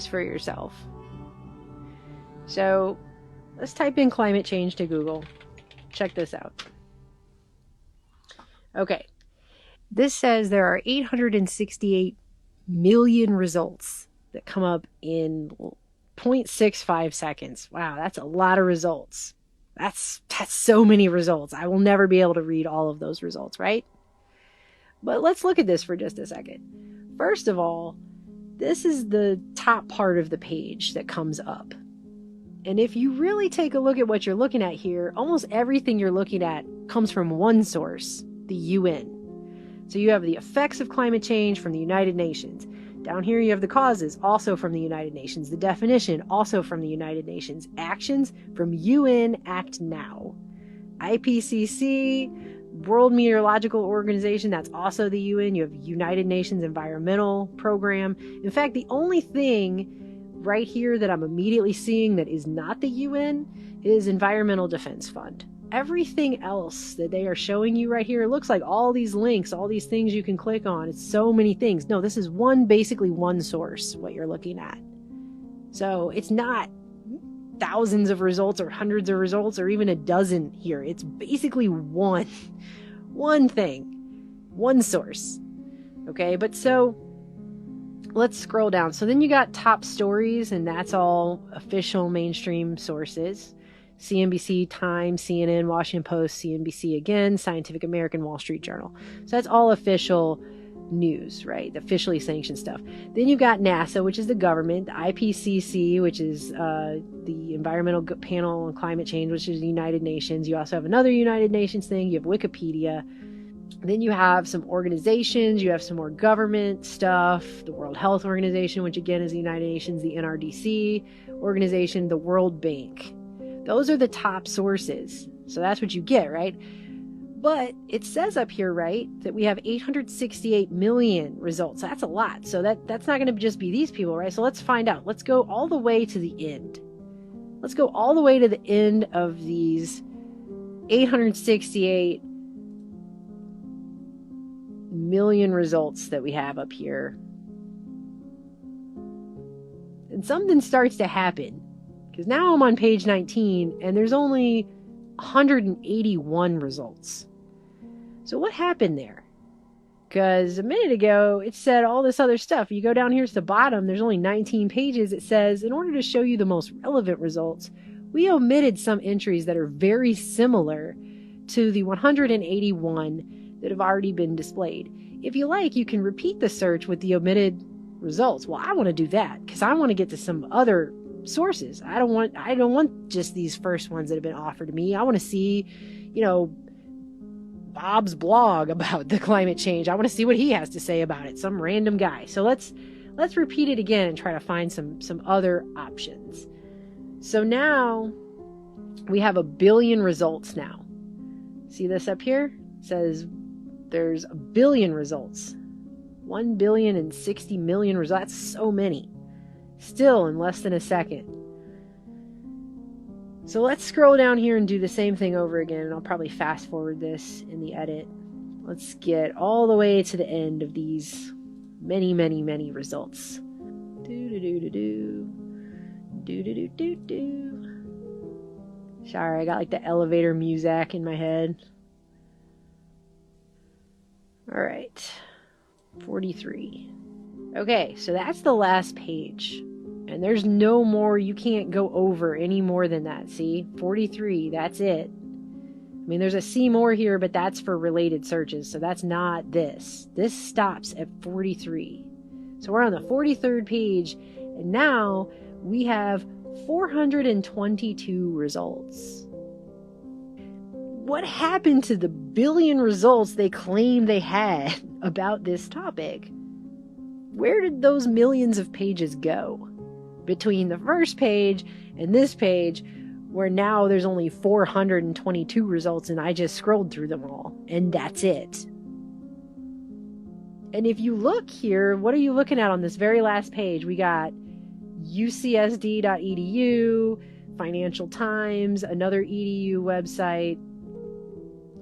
for yourself. So let's type in climate change to Google. Check this out. Okay. This says there are 868 million results that come up in 0.65 seconds. Wow, that's a lot of results. That's so many results. I will never be able to read all of those results, right? But let's look at this for just a second. First of all, this is the top part of the page that comes up. And if you really take a look at what you're looking at here, almost everything you're looking at comes from one source, the UN. So you have the effects of climate change from the United Nations. Down here you have the causes, also from the United Nations. The definition, also from the United Nations. Actions from UN Act Now. IPCC, World Meteorological Organization, that's also the UN. You have United Nations Environmental Program. In fact, the only thing right here that I'm immediately seeing that is not the UN is Environmental Defense Fund. Everything else that they are showing you right here, it looks like all these links, all these things you can click on. It's so many things. No, this is basically one source, what you're looking at. So it's not thousands of results or hundreds of results or even a dozen here. It's basically one thing, one source. Okay, but so let's scroll down. So then you got top stories, and that's all official mainstream sources. CNBC, Times, CNN, Washington Post, CNBC again, Scientific American, Wall Street Journal. So that's all official news, right? The officially sanctioned stuff. Then you've got NASA, which is the government, the IPCC, which is the Environmental Panel on Climate Change, which is the United Nations. You also have another United Nations thing. You have Wikipedia. Then you have some organizations. You have some more government stuff. The World Health Organization, which again is the United Nations, the NRDC organization, the World Bank. Those are the top sources. So that's what you get, right? But it says up here, right, that we have 868 million results. That's a lot. So that's not going to just be these people, right? So let's find out. Let's go all the way to the end. Let's go all the way to the end of these 868 million results that we have up here. And something starts to happen. Because now I'm on page 19, and there's only 181 results. So what happened there? Because a minute ago, it said all this other stuff. You go down here to the bottom, there's only 19 pages. It says, in order to show you the most relevant results, we omitted some entries that are very similar to the 181 that have already been displayed. If you like, you can repeat the search with the omitted results. Well, I want to do that because I want to get to some other sources. I don't want just these first ones that have been offered to me. I want to see, Bob's blog about the climate change. I want to see what he has to say about it. Some random guy. So let's repeat it again and try to find some other options. So now we have 1 billion results now. See this up here? It says there's 1 billion results. 1,060 million results. That's so many. Still in less than a second. So let's scroll down here and do the same thing over again. And I'll probably fast forward this in the edit. Let's get all the way to the end of these many, many, many results. Sorry, I got like the elevator music in my head. All right. 43. Okay, so that's the last page. And there's no more, you can't go over any more than that, see? 43, that's it. I mean, there's a see more here, but that's for related searches, so that's not this. This stops at 43. So we're on the 43rd page, and now we have 422 results. What happened to the 1 billion results they claimed they had about this topic? Where did those millions of pages go? Between the first page and this page, where now there's only 422 results and I just scrolled through them all, and that's it. And if you look here, what are you looking at on this very last page? We got ucsd.edu, Financial Times, another EDU website.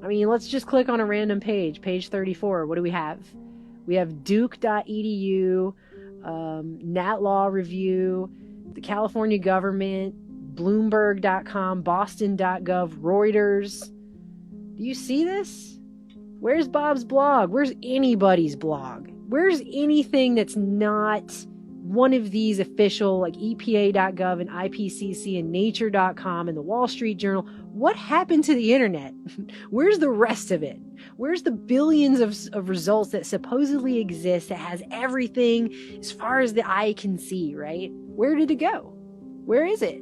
I mean, let's just click on a random page, page 34. What do we have? We have duke.edu, Nat Law Review, the California government, Bloomberg.com, Boston.gov, Reuters. Do you see this? Where's Bob's blog? Where's anybody's blog? Where's anything that's not one of these official, like EPA.gov and IPCC and Nature.com and the Wall Street Journal? What happened to the internet? Where's the rest of it? Where's the billions of results that supposedly exist that has everything as far as the eye can see, right? Where did it go? Where is it?